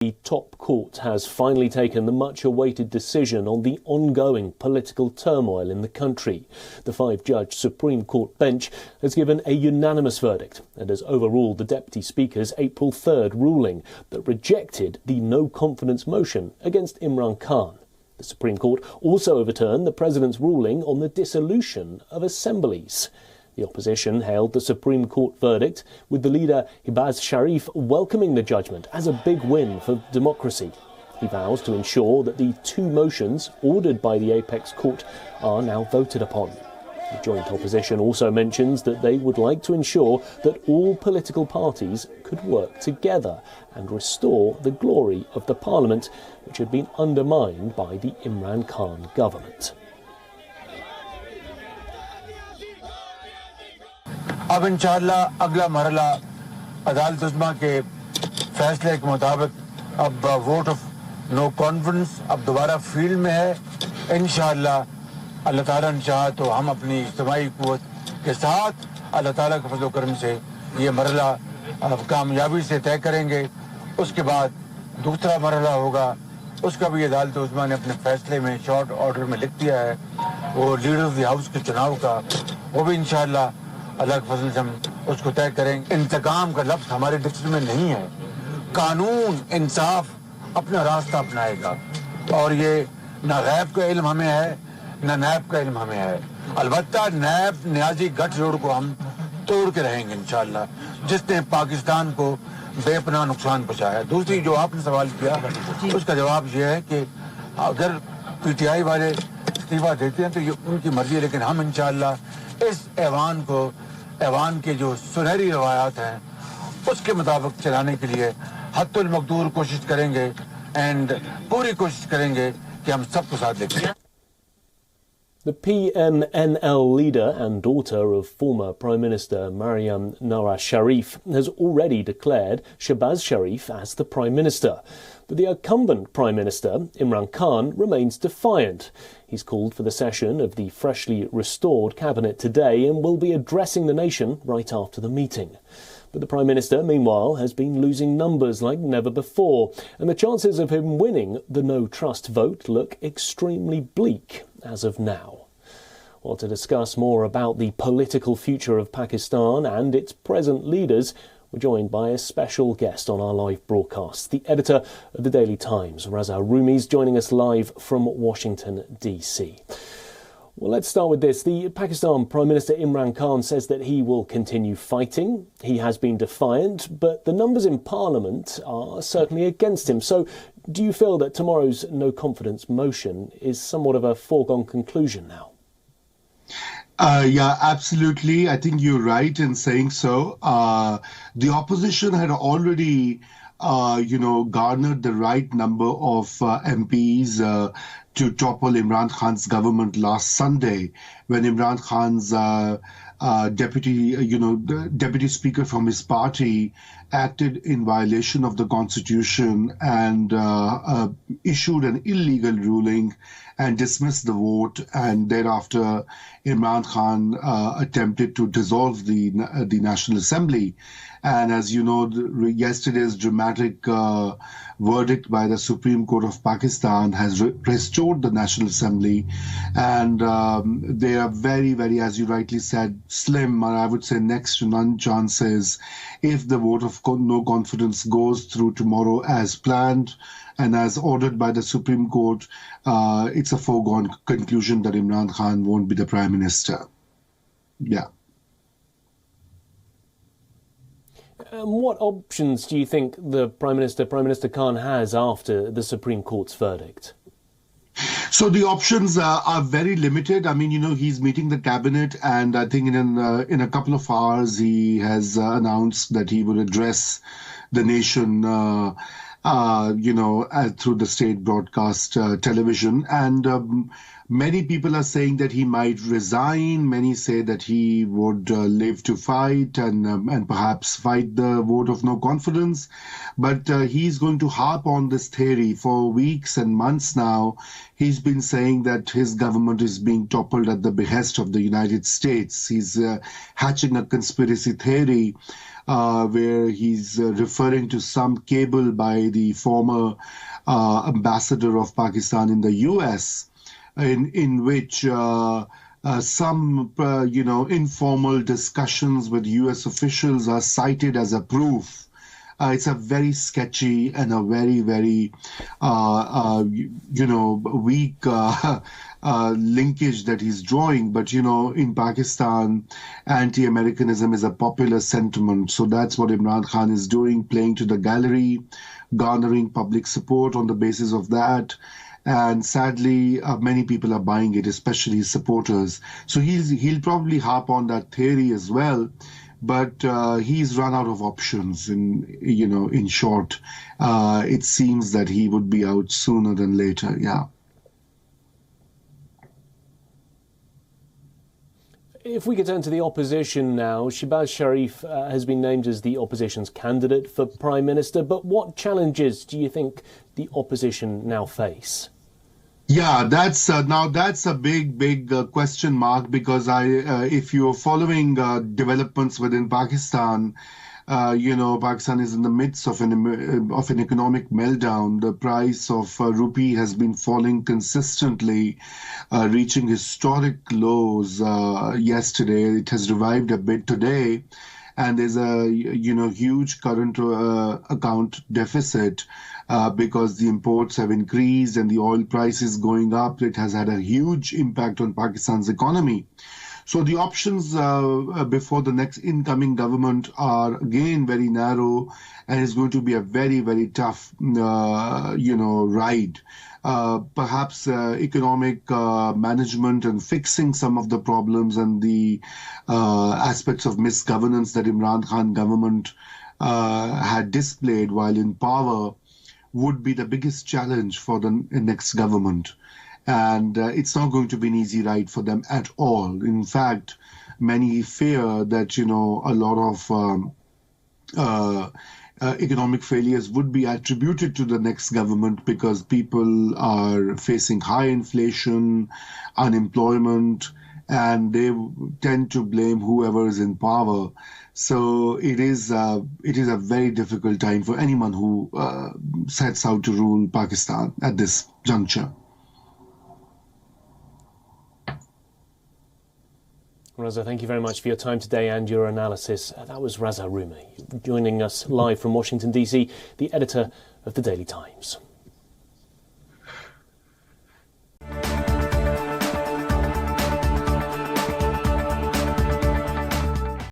The top court has finally taken the much-awaited decision on the ongoing political turmoil in the country. The five-judge Supreme Court bench has given a unanimous verdict and has overruled the Deputy Speaker's April 3rd ruling that rejected the no-confidence motion against Imran Khan. The Supreme Court also overturned the President's ruling on the dissolution of assemblies. The opposition hailed the Supreme Court verdict, with the leader Shehbaz Sharif welcoming the judgment as a big win for democracy. He vows to ensure that the two motions ordered by the apex court are now voted upon. The joint opposition also mentions that they would like to ensure that all political parties could work together and restore the glory of the parliament, which had been undermined by the Imran Khan government. अब इंशाअल्लाह अगला मरहला अदालत उज़्मा के फैसले के मुताबिक अब vote of no confidence अब दोबारा फील्ड में है। इंशाअल्लाह अल्लाह ताला ने चाहा तो हम अपनी इज्तिमाई क़ुव्वत के साथ अल्लाह ताला के फज़ल व करम से ये मरहला कामयाबी से तय करेंगे। उसके बाद दूसरा मरहला होगा, उसका भी अदालत उज़्मा ने अपने फैसले में शॉर्ट ऑर्डर में लिख दिया है, वो लीडर ऑफ द हाउस के चुनाव का, वो भी इंशाअल्लाह अल्लाह के फजल से हम उसको तय करेंगे। इंतकाम का लफ्ज़ हमारे डिक्शनरी में नहीं है। कानून इंसाफ अपना रास्ता अपनाएगा और ये ना गैब का इल्म हमें है ना नैब का इल्म हमें है। अलबत्ता नैब न्याजी गठजोड़ को हम तोड़ के रहेंगे इंशाअल्लाह, जिसने पाकिस्तान को बेपनाह नुकसान पहुंचाया। दूसरी जो आपने सवाल किया उसका जवाब ये है कि अगर पीटीआई वाले इस्तीफा देते हैं तो ये उनकी मर्जी है, लेकिन हम इंशाअल्लाह इस ऐवान के जो सुनहरी रवायात हैं उसके मुताबिक चलाने के लिए हद्दुल मक़दूर कोशिश करेंगे एंड पूरी कोशिश करेंगे कि हम सबको साथ लेकर। The PMNL leader and daughter of former Prime Minister Maryam Nawaz Sharif has already declared Shehbaz Sharif as the Prime Minister. But the incumbent Prime Minister, Imran Khan, remains defiant. He's called for the session of the freshly restored cabinet today and will be addressing the nation right after the meeting. But the Prime Minister, meanwhile, has been losing numbers like never before, and the chances of him winning the no-trust vote look extremely bleak as of now. Well, to discuss more about the political future of Pakistan and its present leaders, we're joined by a special guest on our live broadcast. The editor of the Daily Times, Raza Rumi, is joining us live from Washington, D.C. Well, let's start with this. The Pakistan Prime Minister Imran Khan says that he will continue fighting. He has been defiant, but the numbers in Parliament are certainly against him. So do you feel that tomorrow's no-confidence motion is somewhat of a foregone conclusion now? Yeah, absolutely. I think you're right in saying so. The opposition had already, garnered the right number of MPs to topple Imran Khan's government last Sunday, when Imran Khan's deputy speaker from his party acted in violation of the constitution and issued an illegal ruling and dismissed the vote. And thereafter, Imran Khan attempted to dissolve the National Assembly. And as you know, yesterday's dramatic verdict by the Supreme Court of Pakistan has restored the National Assembly. And there are very, very, as you rightly said, slim, or I would say next to none chances, if the vote of no confidence goes through tomorrow as planned and as ordered by the Supreme Court, it's a foregone conclusion that Imran Khan won't be the Prime Minister. Yeah. What options do you think the Prime Minister Khan has after the Supreme Court's verdict? So the options are very limited. I mean, he's meeting the cabinet, and I think in a couple of hours he has announced that he will address the nation, through the state broadcast television. And many people are saying that he might resign. Many say that he would live to fight and perhaps fight the vote of no confidence. But he's going to harp on this theory for weeks and months now. He's been saying that his government is being toppled at the behest of the United States. He's hatching a conspiracy theory where he's referring to some cable by the former ambassador of Pakistan in the US, in which some informal discussions with US officials are cited as a proof. It's a very sketchy and a very, very, weak linkage that he's drawing. But, in Pakistan, anti-Americanism is a popular sentiment. So that's what Imran Khan is doing, playing to the gallery, garnering public support on the basis of that. And sadly, many people are buying it, especially his supporters. So he'll probably harp on that theory as well. But he's run out of options. In short, it seems that he would be out sooner than later. Yeah. If we could turn to the opposition now, Shehbaz Sharif has been named as the opposition's candidate for Prime Minister. But what challenges do you think the opposition now face? Yeah, that's a big question mark, because if you're following developments within Pakistan, Pakistan is in the midst of an economic meltdown. The price of rupee has been falling consistently, reaching historic lows yesterday. It has revived a bit today, and there's a huge current account deficit. Because the imports have increased and the oil price is going up. It has had a huge impact on Pakistan's economy. So the options before the next incoming government are again very narrow, and it's going to be a very, very tough, ride. Perhaps economic management and fixing some of the problems and the aspects of misgovernance that Imran Khan government had displayed while in power would be the biggest challenge for the next government. And it's not going to be an easy ride for them at all. In fact, many fear that, a lot of economic failures would be attributed to the next government, because people are facing high inflation, unemployment, and they tend to blame whoever is in power. So it is a very difficult time for anyone who sets out to rule Pakistan at this juncture. Raza, thank you very much for your time today and your analysis. That was Raza Rumi, joining us live from Washington, D.C., the editor of the Daily Times.